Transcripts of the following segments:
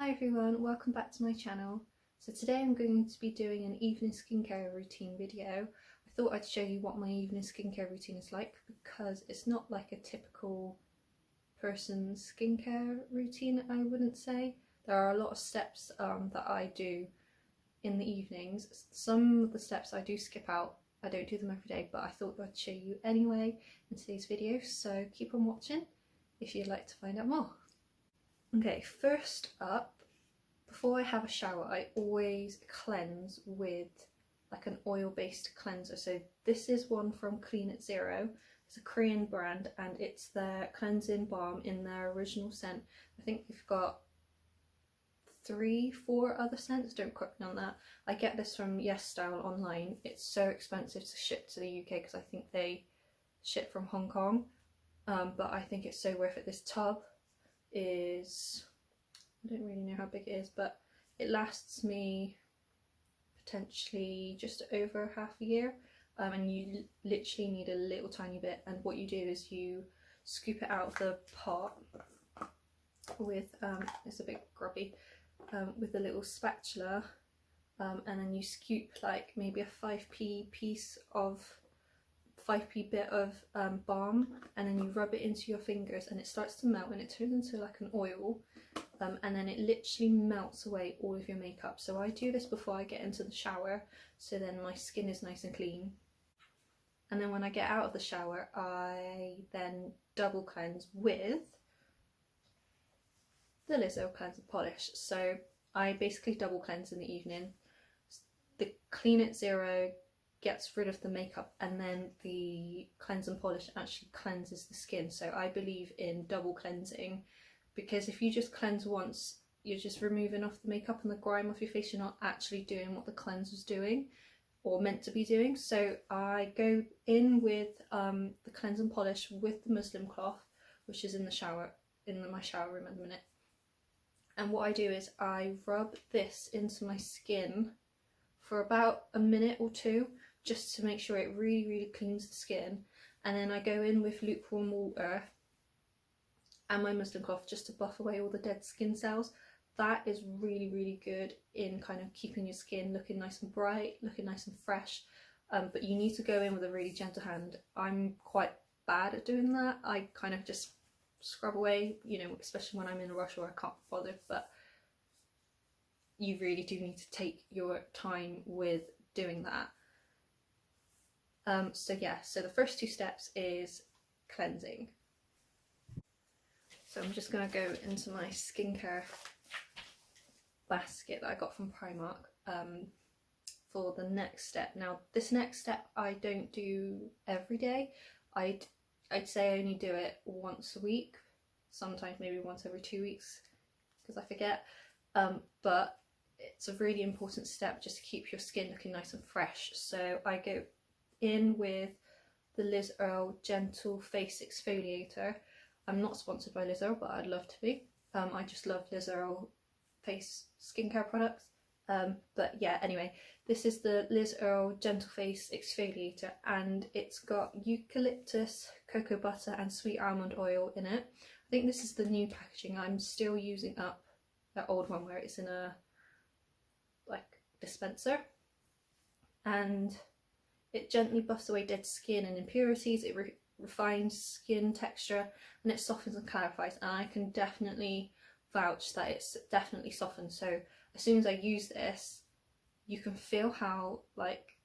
Hi everyone, welcome back to my channel. So today I'm going to be doing an evening skincare routine video. I thought I'd show you what my evening skincare routine is like because it's not like a typical person's skincare routine, I wouldn't say. There are a lot of steps that I do in the evenings. Some of the steps I do skip out. I don't do them every day, but I thought I'd show you anyway in today's video, so keep on watching if you'd like to find out more. Okay, first up, before I have a shower, I always cleanse with like an oil-based cleanser. So this is one from Clean at Zero. It's a Korean brand and it's their cleansing balm in their original scent. I think they've got 3-4 other scents, don't quote me on that. I get this from Yes Style online. It's so expensive to ship to the UK because I think they ship from Hong Kong, but I think it's so worth it. This tub is, I don't really know how big it is, but it lasts me potentially just over half a year, and you literally need a little tiny bit, and what you do is you scoop it out of the pot with, it's a bit grubby, with a little spatula, and then you scoop like maybe a 5p bit of balm, and then you rub it into your fingers and it starts to melt and it turns into like an oil, and then it literally melts away all of your makeup. So I do this before I get into the shower, so then my skin is nice and clean. And then when I get out of the shower, I then double cleanse with the Liz Earl Cleanse and Polish. So I basically double cleanse in the evening. The Clean at Zero gets rid of the makeup, and then the cleanse and polish actually cleanses the skin. So I believe in double cleansing, because if you just cleanse once, you're just removing off the makeup and the grime off your face. You're not actually doing what the cleanser's doing or meant to be doing. So I go in with the cleanse and polish with the muslin cloth, which is in the shower, in my shower room at the minute. And what I do is I rub this into my skin for about a minute or two, just to make sure it really cleans the skin. And then I go in with lukewarm water and my muslin cloth just to buff away all the dead skin cells. That is really good in kind of keeping your skin looking nice and bright, looking nice and fresh, but you need to go in with a really gentle hand. I'm quite bad at doing that. I kind of just scrub away, you know, especially when I'm in a rush or I can't bother, but you really do need to take your time with doing that. So yeah, so the first two steps is cleansing. So I'm just going to go into my skincare basket that I got from Primark for the next step. Now this next step I don't do every day. I'd say I only do it once a week, sometimes maybe once every 2 weeks because I forget, but it's a really important step just to keep your skin looking nice and fresh. So I go in with the Liz Earl Gentle Face Exfoliator. I'm not sponsored by Liz Earl, but I'd love to be. I just love Liz Earl face skincare products. But yeah, anyway, this is the Liz Earl Gentle Face Exfoliator, and it's got eucalyptus, cocoa butter and sweet almond oil in it. I think this is the new packaging. I'm still using up that old one where it's in a like dispenser, and it gently buffs away dead skin and impurities. It refines skin texture and it softens and clarifies, and I can definitely vouch that it's definitely softened. So as soon as I use this, you can feel how like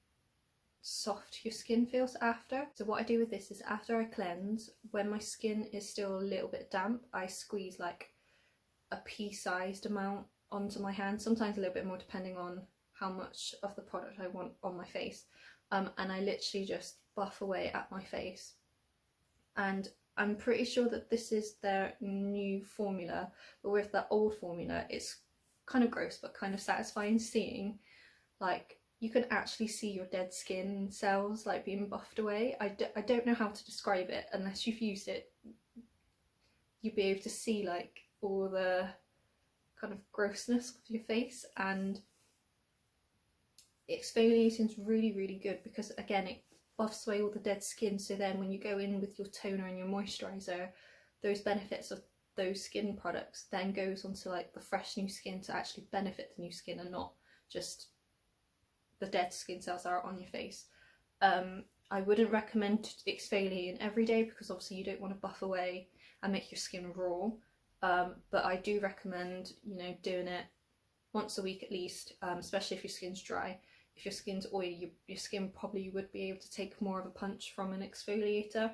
soft your skin feels after. So what I do with this is after I cleanse, when my skin is still a little bit damp, I squeeze like a pea-sized amount onto my hand, sometimes a little bit more depending on how much of the product I want on my face, and I literally just buff away at my face. And I'm pretty sure that this is their new formula, but with the old formula it's kind of gross but kind of satisfying seeing like you can actually see your dead skin cells like being buffed away. I don't know how to describe it unless you've used it. You'll be able to see like all the kind of grossness of your face, and exfoliating is really good because again it buffs away all the dead skin, so then when you go in with your toner and your moisturiser, those benefits of those skin products then goes onto like the fresh new skin to actually benefit the new skin and not just the dead skin cells that are on your face. I wouldn't recommend exfoliating every day because obviously you don't want to buff away and make your skin raw, but I do recommend, you know, doing it once a week at least, especially if your skin's dry. If your skin's oily, your skin probably would be able to take more of a punch from an exfoliator.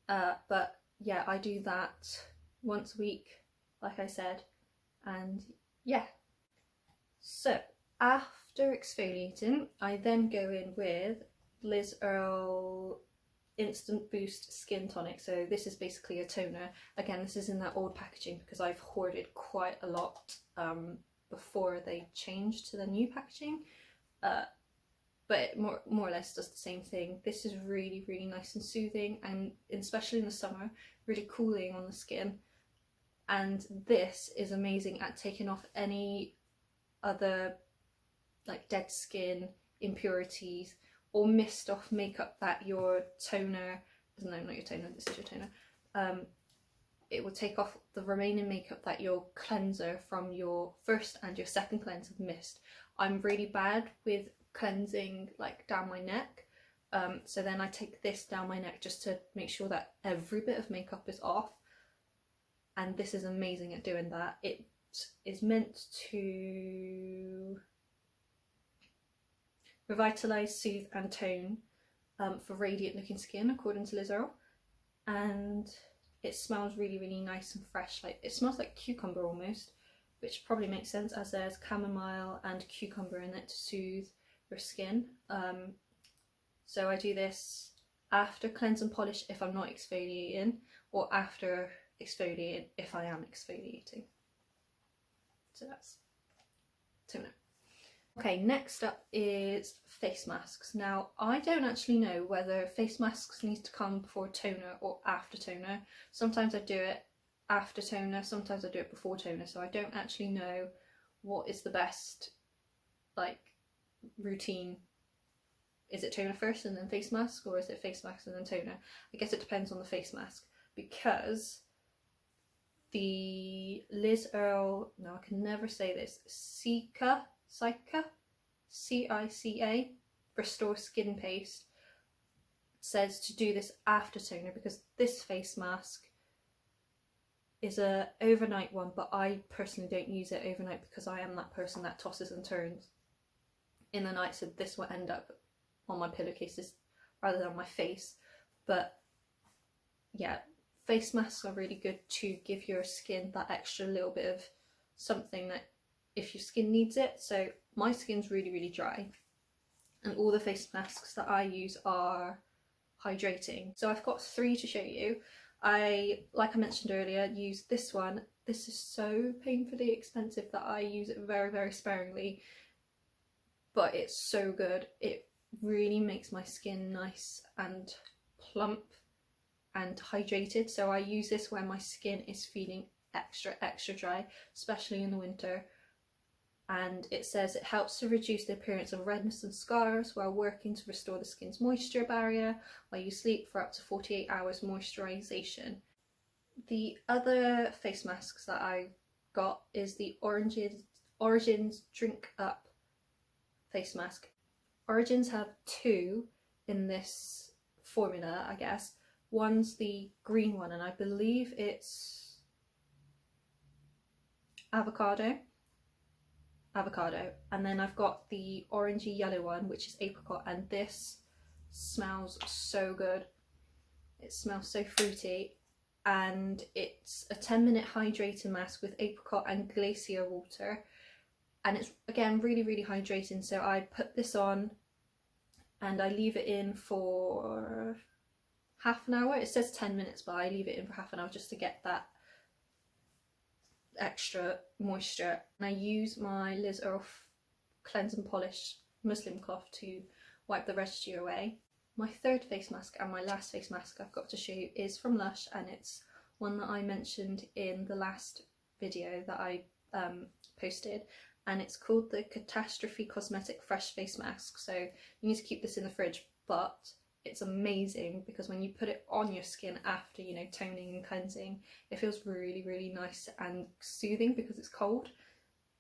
But yeah, I do that once a week, like I said, and yeah. So after exfoliating, I then go in with Liz Earle Instant Boost Skin Tonic. So this is basically a toner. Again, this is in that old packaging because I've hoarded quite a lot before they changed to the new packaging. But it more or less does the same thing. This is really, really nice and soothing, and especially in the summer, really cooling on the skin. And this is amazing at taking off any other like dead skin, impurities, or mist off makeup that your toner, no, not your toner, this is your toner, it will take off the remaining makeup that your cleanser from your first and your second cleanse have missed. I'm really bad with cleansing like down my neck, so then I take this down my neck just to make sure that every bit of makeup is off, and this is amazing at doing that. It is meant to revitalise, soothe and tone for radiant looking skin, according to Liz Earle, and it smells really, really nice and fresh. Like, it smells like cucumber almost, which probably makes sense as there's chamomile and cucumber in it to soothe your skin. So I do this after cleanse and polish if I'm not exfoliating, or after exfoliating if I am exfoliating. So that's toner. Okay, next up is face masks. Now, I don't actually know whether face masks need to come before toner or after toner. Sometimes I do it after toner, sometimes I do it before toner, so I don't actually know what is the best like routine. Is it toner first and then face mask, or is it face mask and then toner? I guess it depends on the face mask, because the Liz Earle, no, I can never say this, Cica, C-I-C-A, Restore Skin Paste, says to do this after toner, because this face mask is a overnight one, but I personally don't use it overnight because I am that person that tosses and turns in the night, so this will end up on my pillowcases rather than my face. But yeah, face masks are really good to give your skin that extra little bit of something that if your skin needs it. So my skin's really, really dry, and all the face masks that I use are hydrating. So I've got 3 to show you. Like I mentioned earlier, use this one. This is so painfully expensive that I use it very, very sparingly, but it's so good. It really makes my skin nice and plump and hydrated. So I use this when my skin is feeling extra dry, especially in the winter. And it says it helps to reduce the appearance of redness and scars while working to restore the skin's moisture barrier while you sleep for up to 48 hours moisturisation. The other face masks that I got is the Origins Drink Up face mask. Origins have 2 in this formula, I guess. One's the green one, and I believe it's avocado, and then I've got the orangey yellow one, which is apricot, and this smells so good. It smells so fruity, and it's a 10-minute hydrating mask with apricot and glacier water, and it's again really, really hydrating. So I put this on and I leave it in for half an hour. It says 10 minutes, but I leave it in for half an hour just to get that extra moisture. And I use my Liz Earle Cleanse and Polish muslin cloth to wipe the residue away. My third face mask and my last face mask I've got to show you is from Lush, and it's one that I mentioned in the last video that I posted, and it's called the Catastrophe Cosmetic Fresh Face Mask. So you need to keep this in the fridge, but it's amazing because when you put it on your skin after, you know, toning and cleansing, it feels really, really nice and soothing because it's cold.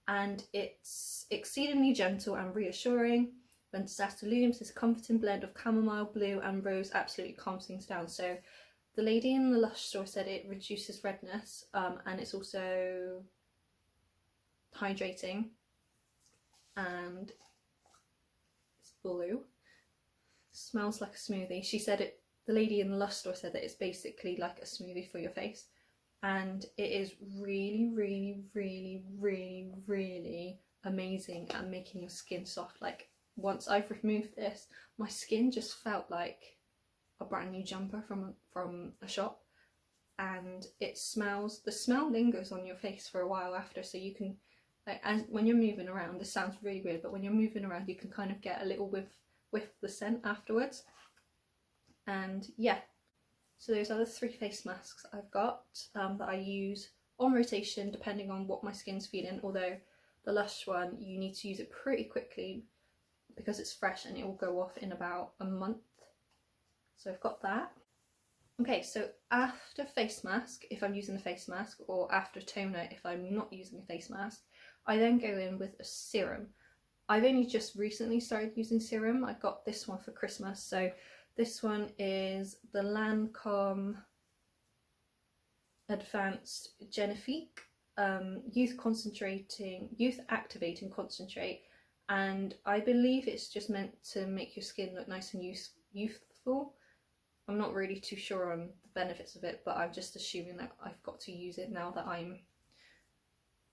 And it's exceedingly gentle and reassuring. When disaster looms, this comforting blend of chamomile, blue and rose absolutely calms things down. So the lady in the Lush store said it reduces redness, and it's also hydrating, and it's blue. Smells like a smoothie. She said it, the lady in the Lush store said that it's basically like a smoothie for your face, and it is really, really, really, really, really amazing at making your skin soft. Like, once I've removed this, my skin just felt like a brand new jumper from a shop. And it smells, the smell lingers on your face for a while after, so you can, like, as when you're moving around, this sounds really weird, but when you're moving around you can kind of get a little whiff of the scent afterwards. And yeah, so those are the 3 face masks I've got that I use on rotation depending on what my skin's feeling, although the Lush one you need to use it pretty quickly because it's fresh and it will go off in about a month. So I've got that. Okay, so after face mask, if I'm using a face mask, or after toner if I'm not using a face mask, I then go in with a serum. I've only just recently started using serum. I got this one for Christmas. So this one is the Lancome Advanced Genifique Youth Activating Concentrate, and I believe it's just meant to make your skin look nice and youthful. I'm not really too sure on the benefits of it, but I'm just assuming that I've got to use it now that I'm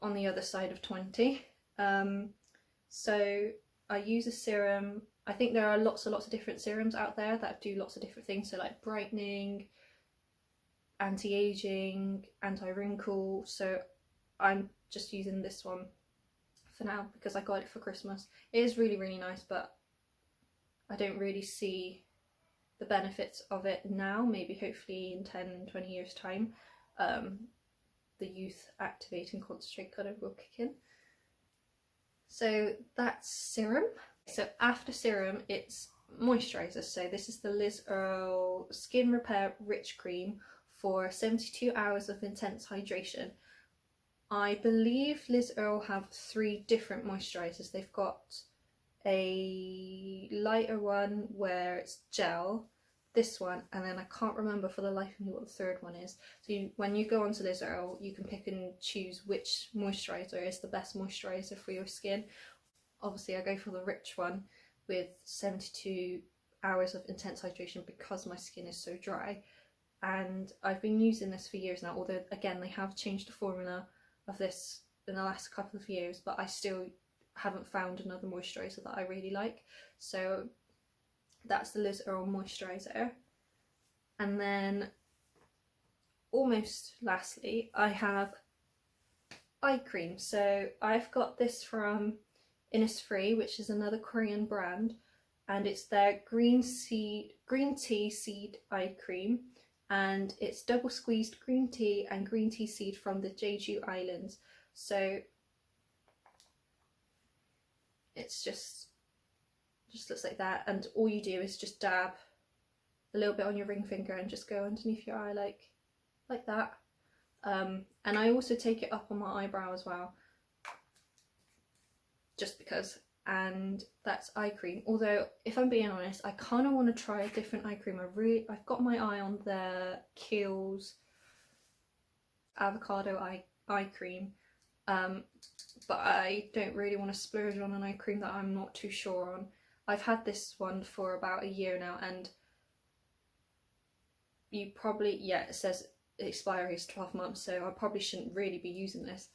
on the other side of 20. So I use a serum. I think there are lots and lots of different serums out there that do lots of different things, so like brightening, anti-aging, anti-wrinkle. So I'm just using this one for now because I got it for Christmas. It is really, really nice, but I don't really see the benefits of it now. Maybe hopefully in 10-20 years time the youth activating concentrate kind of will kick in. So that's serum. So after serum it's moisturiser. So this is the Liz Earle Skin Repair Rich Cream for 72 hours of intense hydration. I believe Liz Earle have 3 different moisturisers. They've got a lighter one where it's gel, this one, and then I can't remember for the life of me what the 3rd one is. So when you go onto Liz Earle, you can pick and choose which moisturiser is the best moisturiser for your skin. Obviously I go for the rich one with 72 hours of intense hydration because my skin is so dry, and I've been using this for years now, although again they have changed the formula of this in the last couple of years, but I still haven't found another moisturiser that I really like. So that's the Liz Earle moisturiser. And then almost lastly I have eye cream. So I've got this from Innisfree, which is another Korean brand, and it's their green tea seed eye cream, and it's double squeezed green tea and green tea seed from the Jeju Islands. So it's just looks like that, and all you do is just dab a little bit on your ring finger and just go underneath your eye like that. And I also take it up on my eyebrow as well, just because. And that's eye cream. Although if I'm being honest, I kind of want to try a different eye cream. I've got my eye on the Kiehl's avocado eye cream, but I don't really want to splurge on an eye cream that I'm not too sure on. I've had this one for about a year now, and you probably, yeah, it says expiry is 12 months, so I probably shouldn't really be using this.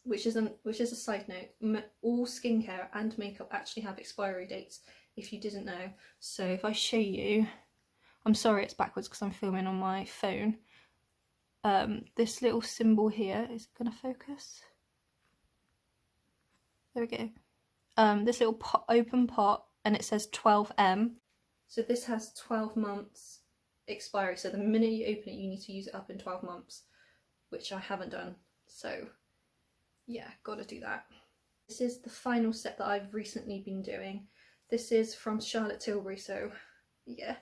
Which is a side note, all skincare and makeup actually have expiry dates, if you didn't know. So if I show you, I'm sorry it's backwards because I'm filming on my phone. This little symbol here, is it going to focus? There we go. This little open pot, and it says 12M. So this has 12 months expiry, so the minute you open it you need to use it up in 12 months, which I haven't done. So yeah, gotta do that. This is the final step that I've recently been doing. This is from Charlotte Tilbury, so Yeah,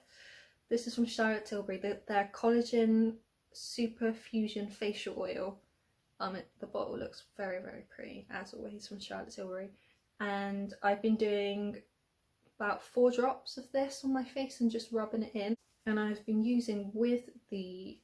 this is from Charlotte Tilbury, their collagen super fusion facial oil. The bottle looks very, very pretty, as always, from Charlotte Tilbury. And I've been doing about 4 drops of this on my face and just rubbing it in. And I've been using with the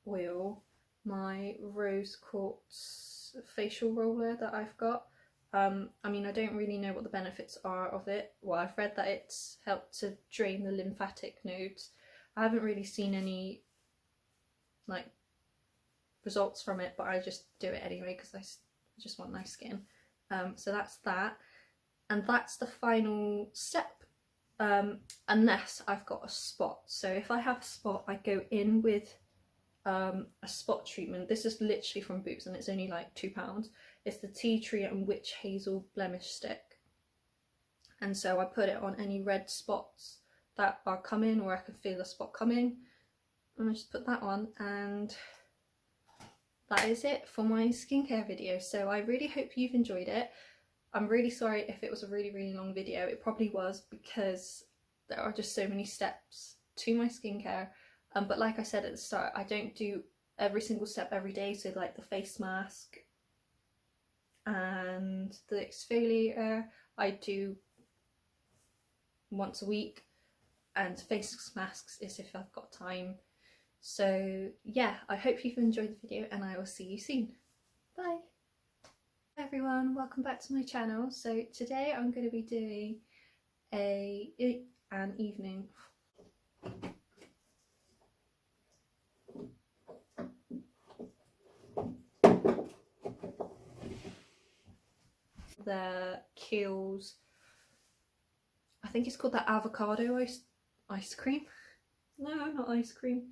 oil my rose quartz facial roller that I've got. I mean, I don't really know what the benefits are of it. Well, I've read that it's helped to drain the lymphatic nodes. I haven't really seen any like results from it, but I just do it anyway because I just want nice skin. So that's that, and that's the final step, unless I've got a spot. So if I have a spot, I go in with a spot treatment. This is literally from Boots and it's only like £2. It's the Tea Tree and Witch Hazel Blemish Stick, and so I put it on any red spots that are coming, or I can feel a spot coming, and I just put that on, and that is it for my skincare video. So I really hope you've enjoyed it. I'm really sorry if it was a really, really long video. It probably was, because there are just so many steps to my skincare. But like I said at the start, I don't do every single step every day. So like the face mask and the exfoliator, I do once a week, and face masks is if I've got time. So yeah, I hope you've enjoyed the video and I will see you soon. Bye! Hi everyone, welcome back to my channel. So today I'm going to be doing an evening the Kiehl's, I think it's called the avocado ice cream. No, not ice cream.